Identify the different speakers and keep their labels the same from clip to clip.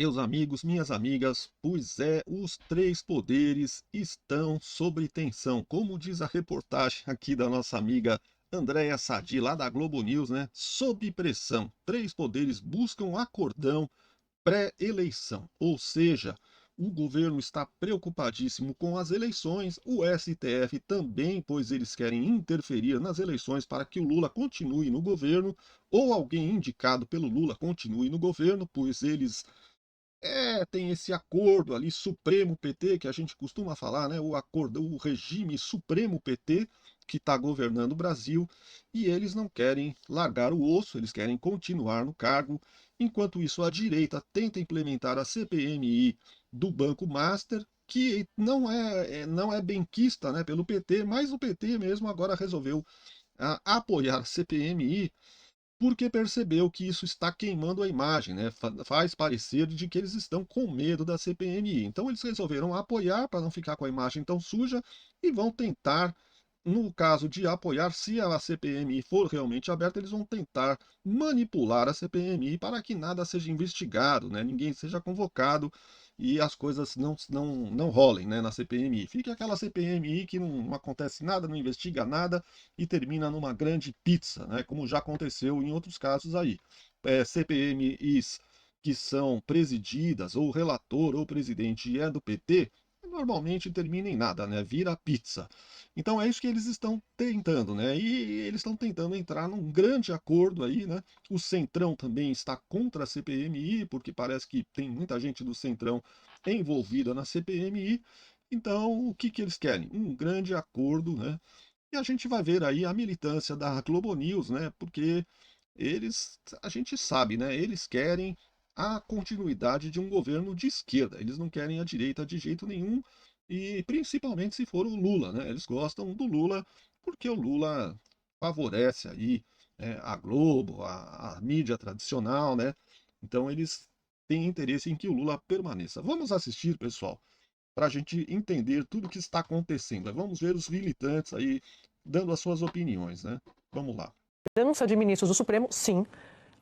Speaker 1: Meus amigos, minhas amigas, pois é, os três poderes estão sob tensão. Como diz a reportagem aqui da nossa amiga Andréa Sadi, lá da Globo News, né? Sob pressão. Três poderes buscam acordão pré-eleição. Ou seja, o governo está preocupadíssimo com as eleições, o STF também, pois eles querem interferir nas eleições para que o Lula continue no governo, ou alguém indicado pelo Lula continue no governo, pois eles tem esse acordo ali, Supremo PT, que a gente costuma falar, né? O acordo, o regime Supremo PT, que está governando o Brasil, e eles não querem largar o osso, eles querem continuar no cargo. Enquanto isso, a direita tenta implementar a CPMI do Banco Master, que não é benquista, né, pelo PT, mas o PT mesmo agora resolveu apoiar a CPMI porque percebeu que isso está queimando a imagem, né? Faz parecer de que eles estão com medo da CPMI. Então eles resolveram apoiar para não ficar com a imagem tão suja e vão tentar, no caso de apoiar, se a CPMI for realmente aberta, eles vão tentar manipular a CPMI para que nada seja investigado, né? Ninguém seja convocado e as coisas não rolem, né, na CPMI. Fica aquela CPMI que não acontece nada, não investiga nada e termina numa grande pizza, né, como já aconteceu em outros casos aí. CPMIs que são presididas, ou o relator ou o presidente é do PT, normalmente termina em nada, né? Vira pizza. Então é isso que eles estão tentando, né? E eles estão tentando entrar num grande acordo aí, né? O Centrão também está contra a CPMI, porque parece que tem muita gente do Centrão envolvida na CPMI. Então, o que que eles querem? Um grande acordo, né? E a gente vai ver aí a militância da Globo News, né? Porque a gente sabe, né? Eles querem a continuidade de um governo de esquerda. Eles não querem a direita de jeito nenhum, e principalmente se for o Lula, né? Eles gostam do Lula porque o Lula favorece aí a Globo, a mídia tradicional, né? Então eles têm interesse em que o Lula permaneça. Vamos assistir, pessoal, para a gente entender tudo o que está acontecendo. Vamos ver os militantes aí dando as suas opiniões, né? Vamos lá.
Speaker 2: Denúncia de ministros do Supremo, sim.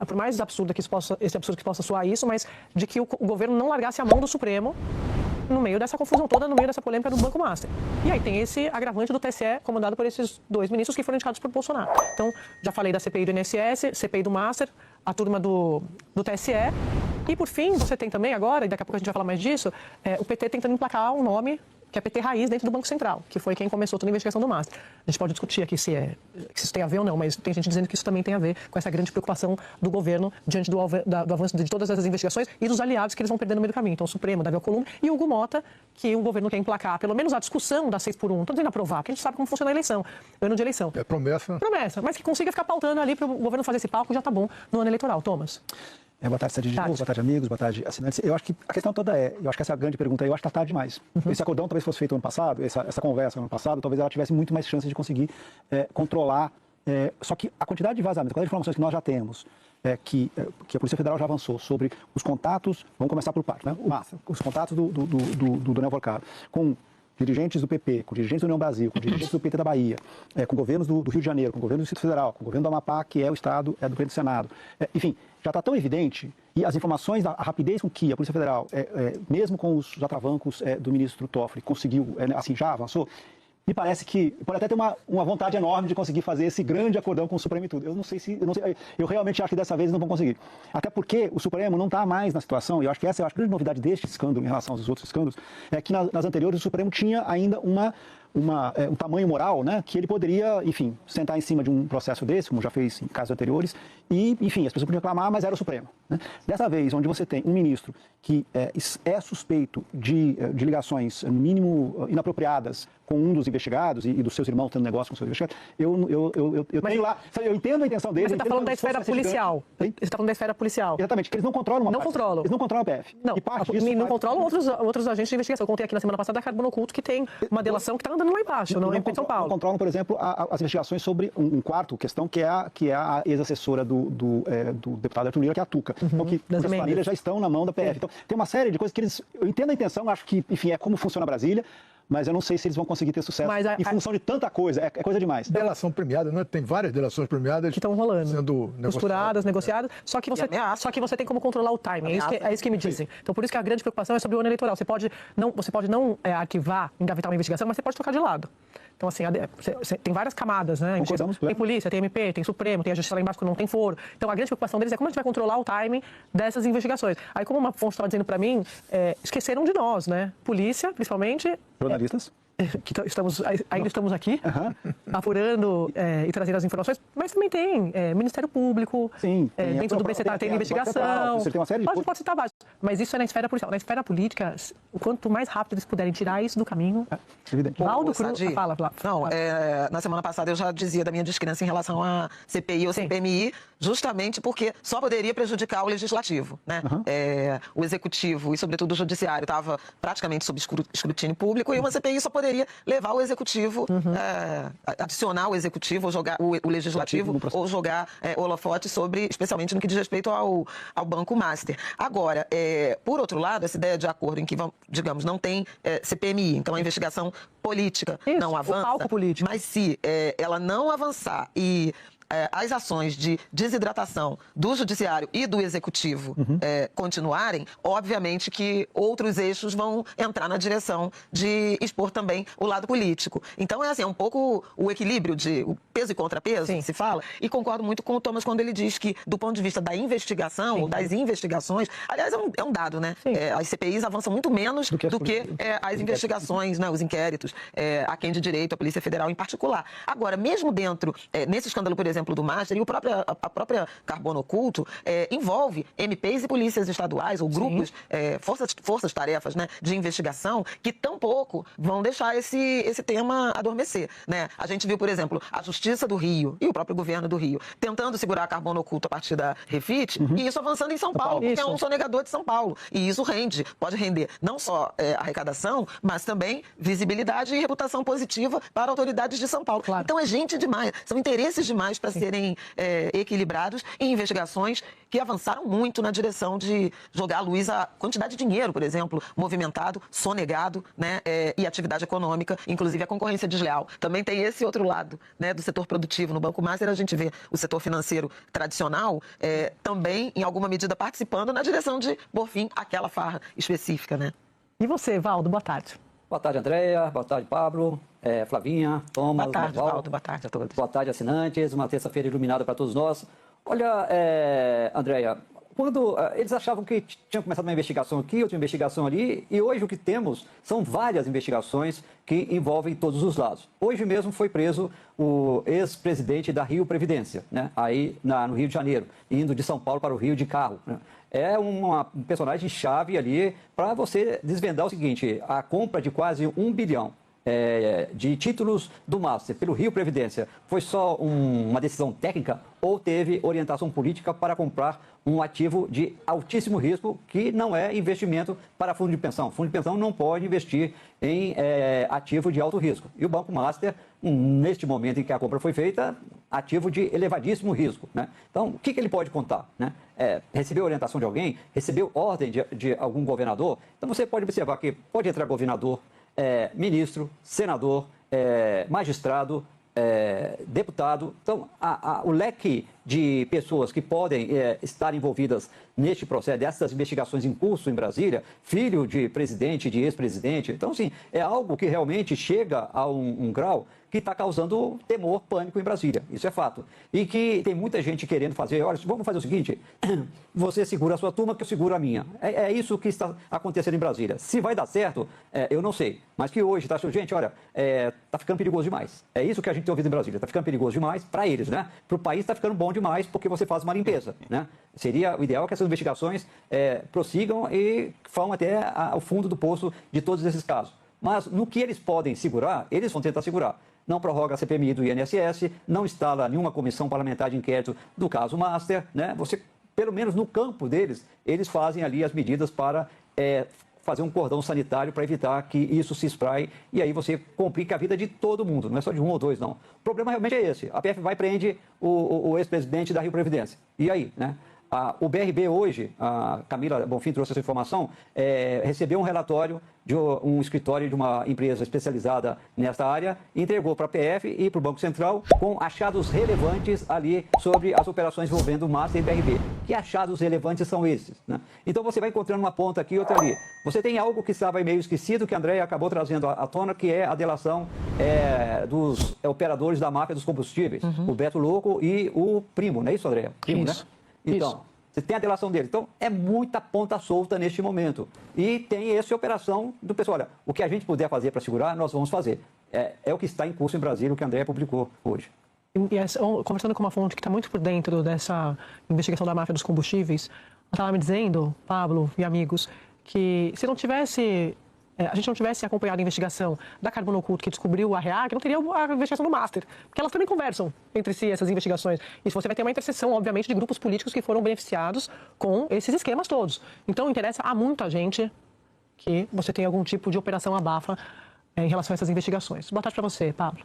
Speaker 2: Por mais absurdo que esse absurdo que possa soar isso, mas de que o governo não largasse a mão do Supremo no meio dessa confusão toda, no meio dessa polêmica do Banco Master. E aí tem esse agravante do TSE, comandado por esses dois ministros que foram indicados por Bolsonaro. Então, já falei da CPI do INSS, CPI do Master, a turma do TSE. E, por fim, você tem também agora, e daqui a pouco a gente vai falar mais disso, o PT tentando emplacar um nome que é PT Raiz dentro do Banco Central, que foi quem começou toda a investigação do Master. A gente pode discutir aqui se isso tem a ver ou não, mas tem gente dizendo que isso também tem a ver com essa grande preocupação do governo diante do avanço de todas essas investigações e dos aliados que eles vão perder no meio do caminho. Então, o Supremo, Davi Alcolumbre e Hugo Mota, que o governo quer emplacar, pelo menos a discussão da 6x1. Não estou dizendo aprovar, porque a gente sabe como funciona a eleição, ano de eleição.
Speaker 3: É promessa.
Speaker 2: Promessa, mas que consiga ficar pautando ali para o governo fazer esse palco já está bom no ano eleitoral. Thomas.
Speaker 4: Boa tarde, Sadi. Boa tarde, amigos. Boa tarde, assinantes. Eu acho que a questão toda eu acho que essa é a grande pergunta. Eu acho que está tarde demais. Esse acordão talvez fosse feito ano passado, essa conversa ano passado, talvez ela tivesse muito mais chance de conseguir controlar. Só que a quantidade de vazamentos, a quantidade de informações que nós já temos, que a Polícia Federal já avançou sobre os contatos, vamos começar por parte, né? Os contatos do Daniel Porcaro com dirigentes do PP, com dirigentes do União Brasil, com dirigentes do PT da Bahia, com governos do Rio de Janeiro, com o governo do Distrito Federal, com o governo do Amapá, que é o Estado do presidente do Senado. Enfim, já está tão evidente, e as informações, a rapidez com que a Polícia Federal, mesmo com os atravancos do ministro Toffoli, conseguiu, assim, já avançou, me parece que pode até ter uma vontade enorme de conseguir fazer esse grande acordão com o Supremo e tudo. Eu realmente acho que dessa vez não vão conseguir. Até porque o Supremo não está mais na situação, e eu acho que essa é a grande novidade deste escândalo em relação aos outros escândalos, é que nas anteriores o Supremo tinha ainda um tamanho moral, né, que ele poderia, enfim, sentar em cima de um processo desse, como já fez em casos anteriores, e, enfim, as pessoas podiam reclamar, mas era o Supremo, né? Dessa vez, onde você tem um ministro que é suspeito de ligações, no mínimo, inapropriadas com um dos investigados e dos seus irmãos tendo negócio com os seus investigados, eu entendo a intenção dele.
Speaker 2: Mas você está falando da esfera policial. Você está falando da esfera policial.
Speaker 4: Exatamente, que eles não controlam uma
Speaker 2: Não
Speaker 4: parte.
Speaker 2: controlam.
Speaker 4: Eles não controlam a PF.
Speaker 2: Não, não controlam outros agentes de investigação. Eu contei aqui na semana passada da Carbono Oculto, que tem uma delação que está andando lá embaixo, não em São Paulo.
Speaker 4: Não controlam, por exemplo, as investigações sobre um quarto questão, que é a ex-assessora do deputado Arthur Lira, que é a Tuca. porque as planilhas já estão na mão da PF. Então, tem uma série de coisas que eu entendo a intenção, acho que, enfim, é como funciona Brasília, mas eu não sei se eles vão conseguir ter sucesso em função de tanta coisa, é coisa demais.
Speaker 3: Delação premiada, não é? Tem várias delações premiadas
Speaker 2: que estão rolando,
Speaker 3: sendo
Speaker 2: costuradas, negociadas, só que você tem como controlar o timing, é isso que me dizem. Então, por isso que a grande preocupação é sobre o ano eleitoral. Você pode não arquivar, engavetar uma investigação, mas você pode trocar de lado. Então, assim, tem várias camadas, né? Tem polícia, tem MP, tem Supremo, tem a justiça lá embaixo que não tem foro. Então, a grande preocupação deles é como a gente vai controlar o timing dessas investigações. Aí, como uma fonte estava dizendo para mim, esqueceram de nós, né? Polícia, principalmente...
Speaker 4: Jornalistas?
Speaker 2: Que ainda estamos aqui, apurando e trazendo as informações, mas também tem Ministério Público, dentro do BCT tem investigação,
Speaker 4: tem uma série de
Speaker 2: pode citar vários, mas isso é na esfera policial. Na esfera política, quanto mais rápido eles puderem tirar isso do caminho...
Speaker 5: Valdo Cruz, fala. Não, na semana passada eu já dizia da minha descrença em relação à CPI ou CPMI, justamente porque só poderia prejudicar o Legislativo, né? O Executivo e, sobretudo, o Judiciário estava praticamente sob escrutínio público e uma CPI só poderia levar o Executivo, adicionar o Executivo, ou jogar o Legislativo, ou jogar holofote sobre, especialmente no que diz respeito ao Banco Master. Agora, por outro lado, essa ideia de acordo em que, digamos, não tem CPMI, então a investigação política não avança,
Speaker 2: o palco político.
Speaker 5: Mas se ela não avançar e as ações de desidratação do Judiciário e do Executivo continuarem, obviamente que outros eixos vão entrar na direção de expor também o lado político. Então, é um pouco o equilíbrio de o peso e contrapeso, que se fala, e concordo muito com o Thomas quando ele diz que, do ponto de vista da investigação, ou das investigações, aliás, é um dado, né? As CPIs avançam muito menos do que as investigações, né? Os inquéritos, a quem de direito, a Polícia Federal em particular. Agora, mesmo dentro, nesse escândalo, por exemplo, do Master, e a própria Carbono Oculto envolve MPs e polícias estaduais ou grupos, forças-tarefas, né, de investigação, que tampouco vão deixar esse tema adormecer, né? A gente viu, por exemplo, a Justiça do Rio e o próprio governo do Rio tentando segurar a Carbono Oculto a partir da Refit, e isso avançando em São Paulo, porque é um sonegador de São Paulo. E isso pode render não só arrecadação, mas também visibilidade e reputação positiva para autoridades de São Paulo.
Speaker 2: Claro.
Speaker 5: Então é gente demais, são interesses demais para serem equilibrados em investigações que avançaram muito na direção de jogar à luz a quantidade de dinheiro, por exemplo, movimentado, sonegado, né, e atividade econômica, inclusive a concorrência desleal. Também tem esse outro lado, né, do setor produtivo. No Banco Master a gente vê o setor financeiro tradicional também, em alguma medida, participando na direção de pôr fim àquela farra específica, né?
Speaker 2: E você, Valdo, boa tarde.
Speaker 6: Boa tarde, Andréia. Boa tarde, Pablo. Flavinha, Thomas.
Speaker 5: Boa tarde, Valdo. Boa tarde a todos.
Speaker 6: Boa tarde, assinantes. Uma terça-feira iluminada para todos nós. Olha, Andréia, quando eles achavam que tinha começado uma investigação aqui, outra investigação ali, e hoje o que temos são várias investigações que envolvem todos os lados. Hoje mesmo foi preso o ex-presidente da Rio Previdência, né? Aí no Rio de Janeiro, indo de São Paulo para o Rio de carro, né? É um personagem chave ali para você desvendar o seguinte: a compra de quase 1 bilhão de títulos do Master pelo Rio Previdência foi só uma decisão técnica ou teve orientação política para comprar um ativo de altíssimo risco que não é investimento para fundo de pensão? Fundo de pensão não pode investir em ativo de alto risco. E o Banco Master, neste momento em que a compra foi feita, ativo de elevadíssimo risco, né? Então, o que ele pode contar, né? Recebeu orientação de alguém? Recebeu ordem de algum governador? Então, você pode observar que pode entrar governador, ministro, senador, magistrado, deputado. Então, o leque de pessoas que podem estar envolvidas neste processo, dessas investigações em curso em Brasília, filho de presidente, de ex-presidente. Então, assim, é algo que realmente chega a um grau que está causando temor, pânico em Brasília. Isso é fato. E que tem muita gente querendo fazer, olha, vamos fazer o seguinte, você segura a sua turma que eu seguro a minha. É isso que está acontecendo em Brasília. Se vai dar certo, eu não sei. Mas que hoje está achando, gente, olha, está ficando perigoso demais. É isso que a gente tem ouvido em Brasília. Está ficando perigoso demais para eles, né? Para o país está ficando bom demais porque você faz uma limpeza, né? Seria o ideal que essas investigações prossigam e vão até o fundo do poço de todos esses casos. Mas no que eles podem segurar, eles vão tentar segurar. Não prorroga a CPMI do INSS, não instala nenhuma comissão parlamentar de inquérito do caso Master, né? Você, pelo menos no campo deles, eles fazem ali as medidas para fazer um cordão sanitário para evitar que isso se espraie e aí você complica a vida de todo mundo, não é só de um ou dois, não. O problema realmente é esse. A PF vai e prende o ex-presidente da Rio Previdência. E aí, né? O BRB hoje, a Camila Bonfim trouxe essa informação, recebeu um relatório de um escritório de uma empresa especializada nesta área, entregou para a PF e para o Banco Central com achados relevantes ali sobre as operações envolvendo o Master e BRB. Que achados relevantes são esses? Né? Então você vai encontrando uma ponta aqui e outra ali. Você tem algo que estava meio esquecido, que a Andréia acabou trazendo à tona, que é a delação dos operadores da máfia dos combustíveis, o Beto Louco e o Primo, não é isso, Andréia? Primo,
Speaker 2: Isso.
Speaker 6: né? Então, você tem a delação dele. Então, é muita ponta solta neste momento. E tem essa operação do pessoal. Olha, o que a gente puder fazer para segurar, nós vamos fazer. É o que está em curso em Brasília, o que a Andréia publicou hoje.
Speaker 2: Conversando com uma fonte que está muito por dentro dessa investigação da máfia dos combustíveis, ela estava me dizendo, Pablo e amigos, que se não tivesse... a gente não tivesse acompanhado a investigação da Carbono Oculto, que descobriu a REAG, não teria a investigação do Master. Porque elas também conversam entre si, essas investigações. E você vai ter uma interseção, obviamente, de grupos políticos que foram beneficiados com esses esquemas todos. Então, interessa a muita gente que você tenha algum tipo de operação abafa em relação a essas investigações. Boa tarde para você, Pablo.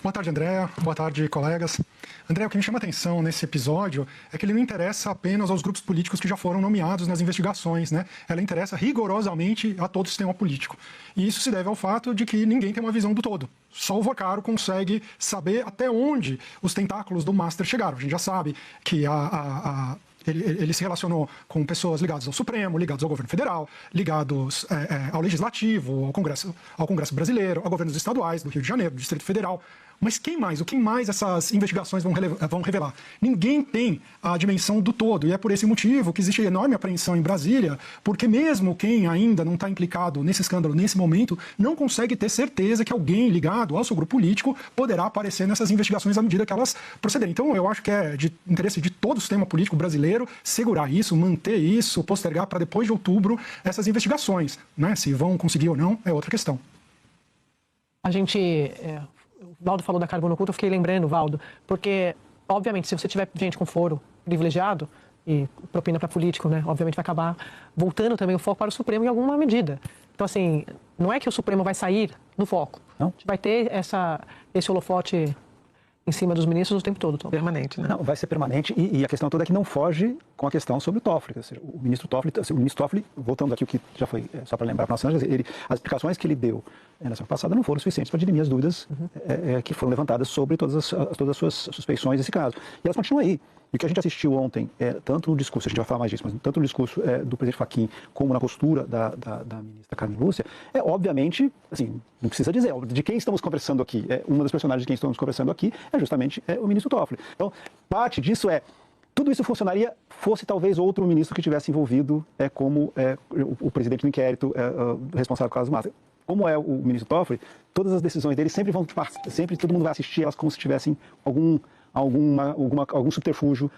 Speaker 7: Boa tarde, Andréa. Boa tarde, colegas. André, o que me chama a atenção nesse episódio é que ele não interessa apenas aos grupos políticos que já foram nomeados nas investigações, né? Ela interessa rigorosamente a todo o sistema político. E isso se deve ao fato de que ninguém tem uma visão do todo. Só o Vocaro consegue saber até onde os tentáculos do Master chegaram. A gente já sabe que ele se relacionou com pessoas ligadas ao Supremo, ligadas ao governo federal, ligados ao Legislativo, ao Congresso Brasileiro, a governos estaduais do Rio de Janeiro, do Distrito Federal. Mas quem mais? O que mais essas investigações vão revelar? Ninguém tem a dimensão do todo. E é por esse motivo que existe enorme apreensão em Brasília, porque mesmo quem ainda não está implicado nesse escândalo nesse momento, não consegue ter certeza que alguém ligado ao seu grupo político poderá aparecer nessas investigações à medida que elas procederem. Então, eu acho que é de interesse de todo o sistema político brasileiro segurar isso, manter isso, postergar para depois de outubro essas investigações. Né? Se vão conseguir ou não, é outra questão.
Speaker 2: O Valdo falou da Carbono Oculto, eu fiquei lembrando, Valdo, porque, obviamente, se você tiver gente com foro privilegiado e propina para político, né, obviamente vai acabar voltando também o foco para o Supremo em alguma medida. Então, assim, não é que o Supremo vai sair do foco. Não. A gente vai ter esse holofote em cima dos ministros o tempo todo, Tom.
Speaker 5: Permanente, né?
Speaker 4: Não, vai ser permanente e a questão toda é que não foge com a questão sobre o Toffoli. Ou seja, o ministro Toffoli, voltando aqui o que já foi, só para lembrar para nós, as explicações que ele deu na semana passada não foram suficientes para dirimir as dúvidas que foram levantadas sobre todas as suas suspeições desse caso. E elas continuam aí. E o que a gente assistiu ontem, tanto no discurso, a gente vai falar mais disso, mas tanto no discurso do presidente Fachin como na postura da ministra Carmen Lúcia, obviamente, assim, não precisa dizer, de quem estamos conversando aqui, uma das personagens de quem estamos conversando aqui é justamente o ministro Toffoli. Então, parte disso tudo isso funcionaria fosse talvez outro ministro que tivesse envolvido como o presidente do inquérito responsável pelo caso do Master. Como é o ministro Toffoli, todas as decisões dele sempre sempre todo mundo vai assistir elas como se tivessem algum subterfúgio.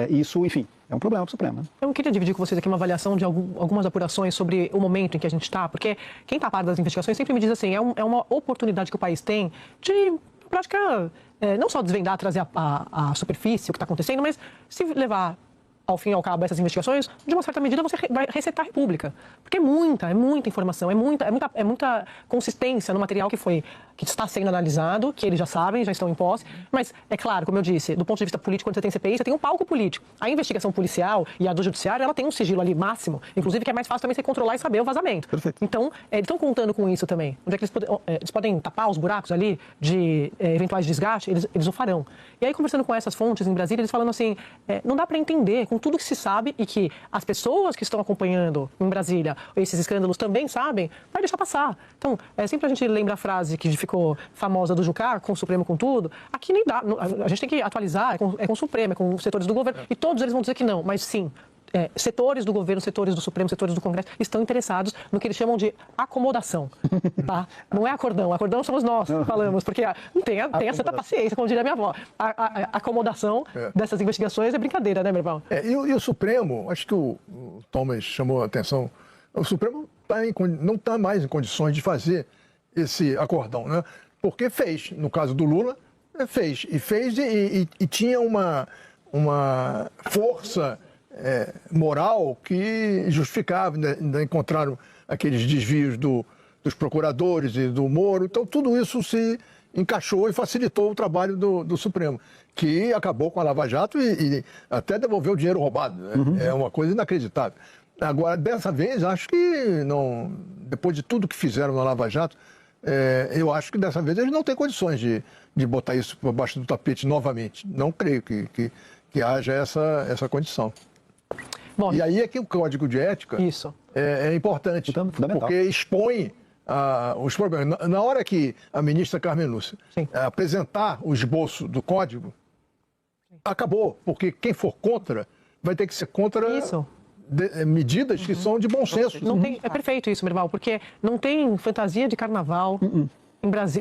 Speaker 4: Isso, enfim, é um problema para o Supremo. Né?
Speaker 2: Eu queria dividir com vocês aqui uma avaliação de algumas apurações sobre o momento em que a gente está, porque quem está a par das investigações sempre me diz assim, é uma oportunidade que o país tem de prática, não só desvendar, trazer a superfície, o que está acontecendo, mas se levar ao fim e ao cabo essas investigações, de uma certa medida você vai resetar a República. Porque é muita informação, é muita consistência no material que está sendo analisado, que eles já sabem, já estão em posse. Mas, é claro, como eu disse, do ponto de vista político, quando você tem CPI, você tem um palco político. A investigação policial e a do judiciário, ela tem um sigilo ali máximo, inclusive que é mais fácil também você controlar e saber o vazamento.
Speaker 4: Perfeito.
Speaker 2: Então, eles estão contando com isso também. Onde é que eles podem tapar os buracos ali de eventuais desgastes, eles o farão. E aí, conversando com essas fontes em Brasília, eles falando assim, não dá para entender com tudo que se sabe e que as pessoas que estão acompanhando em Brasília esses escândalos também sabem, vai deixar passar. Então, sempre a gente lembra a frase que ficou famosa do Jucá, com o Supremo com tudo. Aqui nem dá, a gente tem que atualizar, é com o Supremo, é com os setores do governo, e todos eles vão dizer que não, mas sim. Setores do governo, setores do Supremo, setores do Congresso estão interessados no que eles chamam de acomodação. Tá? Não é acordão somos nós que falamos, porque tem a santa paciência, como diria minha avó. A acomodação dessas investigações é brincadeira, né, meu irmão?
Speaker 3: E o Supremo, acho que o Thomas chamou a atenção, o Supremo não está mais em condições de fazer esse acordão, né? Porque fez, no caso do Lula, fez e tinha uma força moral que justificava, ainda encontraram aqueles desvios dos procuradores e do Moro, então tudo isso se encaixou e facilitou o trabalho do Supremo, que acabou com a Lava Jato e até devolveu o dinheiro roubado. Né? É uma coisa inacreditável. Agora, dessa vez, acho que não, depois de tudo que fizeram na Lava Jato, eu acho que dessa vez eles não têm condições de botar isso por baixo do tapete novamente. Não creio que haja essa condição.
Speaker 2: Bom,
Speaker 3: E aí é que o Código de Ética
Speaker 2: isso.
Speaker 3: é importante,
Speaker 4: Fundamental.
Speaker 3: porque expõe os problemas. Na hora que a ministra Carmen Lúcia
Speaker 2: Sim.
Speaker 3: apresentar o esboço do Código, acabou, porque quem for contra vai ter que ser contra
Speaker 2: Isso.
Speaker 3: medidas que são de bom senso.
Speaker 2: Não tem, é perfeito isso, Merval, porque não tem fantasia de carnaval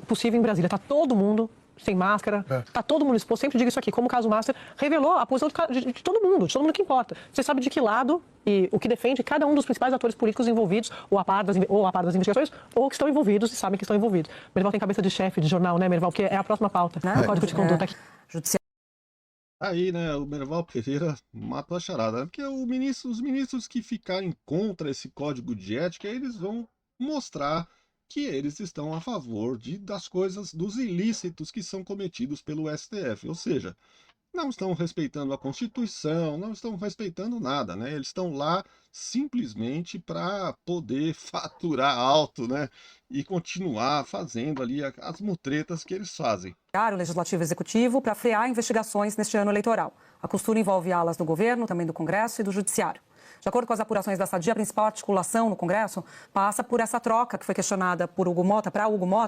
Speaker 2: possível em Brasília. Está todo mundo sem máscara, está todo mundo exposto. Sempre digo isso aqui, como o caso Master revelou a posição de todo mundo que importa. Você sabe de que lado e o que defende cada um dos principais atores políticos envolvidos, ou a par das investigações, ou que estão envolvidos e sabem que estão envolvidos. Merval tem cabeça de chefe de jornal, né, Merval? Que é a próxima pauta. O Código de Conduta aqui.
Speaker 1: Aí, né, o Merval Pereira matou a charada, né? Porque os ministros que ficarem contra esse código de ética, eles vão mostrar que eles estão a favor das coisas, dos ilícitos que são cometidos pelo STF. Ou seja, não estão respeitando a Constituição, não estão respeitando nada, né? Eles estão lá simplesmente para poder faturar alto, né? E continuar fazendo ali as mutretas que eles fazem.
Speaker 8: O Legislativo e Executivo para frear investigações neste ano eleitoral. A costura envolve alas do governo, também do Congresso e do Judiciário. De acordo com as apurações da Sadia, a principal articulação no Congresso passa por essa troca que foi questionada por Hugo Mota,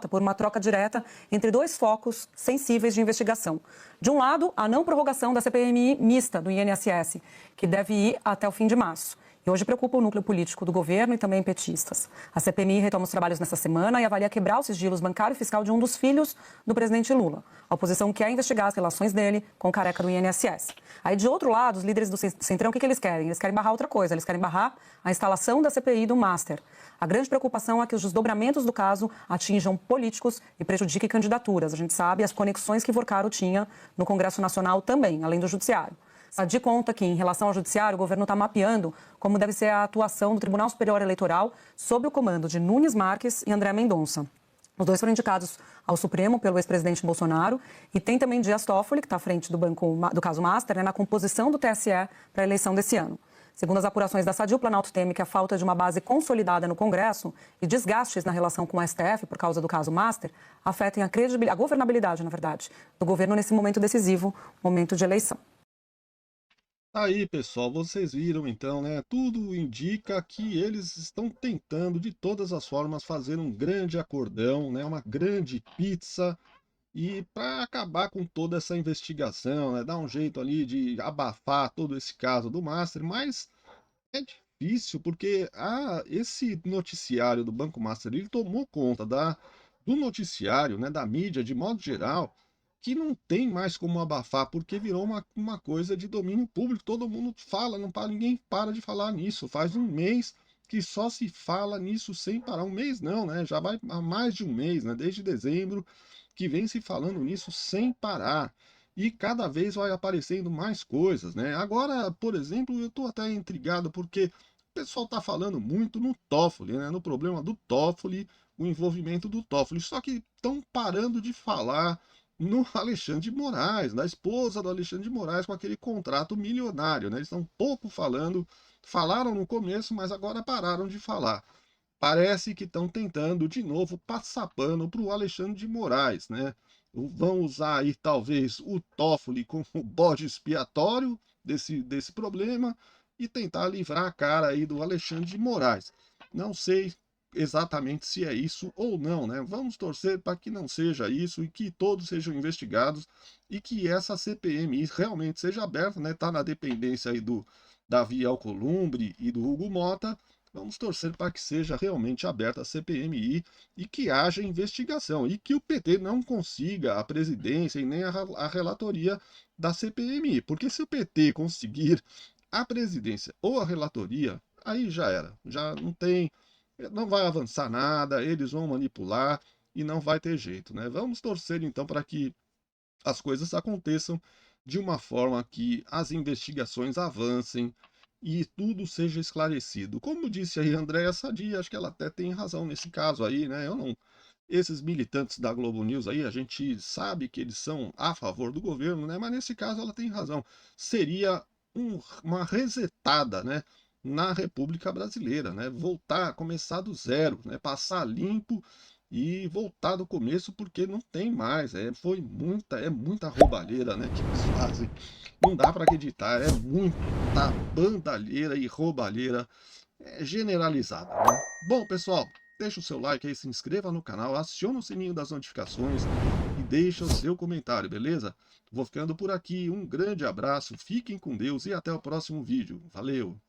Speaker 8: por uma troca direta entre dois focos sensíveis de investigação. De um lado, a não prorrogação da CPMI mista do INSS, que deve ir até o fim de março. E hoje preocupa o núcleo político do governo e também petistas. A CPMI retoma os trabalhos nessa semana e avalia quebrar os sigilos bancário e fiscal de um dos filhos do presidente Lula. A oposição quer investigar as relações dele com o careca do INSS. Aí, de outro lado, os líderes do Centrão, o que eles querem? Eles querem barrar outra coisa, eles querem barrar a instalação da CPI do Master. A grande preocupação é que os desdobramentos do caso atinjam políticos e prejudiquem candidaturas. A gente sabe as conexões que Vorcaro tinha no Congresso Nacional também, além do Judiciário. De conta que, em relação ao Judiciário, o governo está mapeando como deve ser a atuação do Tribunal Superior Eleitoral sob o comando de Nunes Marques e André Mendonça. Os dois foram indicados ao Supremo pelo ex-presidente Bolsonaro e tem também Dias Toffoli, que está à frente do caso Master, na composição do TSE para a eleição desse ano. Segundo as apurações da Sadia, o Planalto teme que a falta de uma base consolidada no Congresso e desgastes na relação com o STF por causa do caso Master afetem a governabilidade, na verdade, do governo nesse momento decisivo, momento de eleição.
Speaker 1: Aí, pessoal, vocês viram então, né? Tudo indica que eles estão tentando de todas as formas fazer um grande acordão, né? Uma grande pizza e para acabar com toda essa investigação, né? Dar um jeito ali de abafar todo esse caso do Master, mas é difícil porque esse noticiário do Banco Master, ele tomou conta do noticiário, né? Da mídia de modo geral, que não tem mais como abafar, porque virou uma coisa de domínio público. Todo mundo fala, ninguém para de falar nisso. Faz um mês que só se fala nisso sem parar. Um mês não, né? Já vai há mais de um mês, né? Desde dezembro que vem se falando nisso sem parar. E cada vez vai aparecendo mais coisas, né? Agora, por exemplo, eu estou até intrigado porque o pessoal está falando muito no Toffoli, né? No problema do Toffoli, o envolvimento do Toffoli. Só que estão parando de falar no Alexandre de Moraes, da esposa do Alexandre de Moraes, com aquele contrato milionário, né? Eles estão pouco falando, falaram no começo, mas agora pararam de falar. Parece que estão tentando de novo passar pano para o Alexandre de Moraes, né? Vão usar aí talvez o Toffoli como bode expiatório desse problema e tentar livrar a cara aí do Alexandre de Moraes. Não sei exatamente se é isso ou não, né? Vamos torcer para que não seja isso e que todos sejam investigados e que essa CPMI realmente seja aberta, né? Tá na dependência aí do Davi Alcolumbre e do Hugo Mota. Vamos torcer para que seja realmente aberta a CPMI e que haja investigação e que o PT não consiga a presidência e nem a relatoria da CPMI, porque se o PT conseguir a presidência ou a relatoria, aí já era, já não vai avançar nada, eles vão manipular e não vai ter jeito, né? Vamos torcer então para que as coisas aconteçam de uma forma que as investigações avancem e tudo seja esclarecido. Como disse aí a Andréa Sadia, acho que ela até tem razão nesse caso aí, né? Eu Esses militantes da Globo News aí, a gente sabe que eles são a favor do governo, né? Mas nesse caso ela tem razão. Seria uma resetada, né, na República Brasileira, né? Voltar, começar do zero, né? Passar limpo e voltar do começo, porque não tem mais. Foi muita roubalheira, né, que eles fazem. Não dá para acreditar, é muita bandalheira e roubalheira generalizada, né? Bom, pessoal, deixa o seu like aí, se inscreva no canal, aciona o sininho das notificações e deixa o seu comentário, beleza? Vou ficando por aqui, um grande abraço, fiquem com Deus e até o próximo vídeo. Valeu!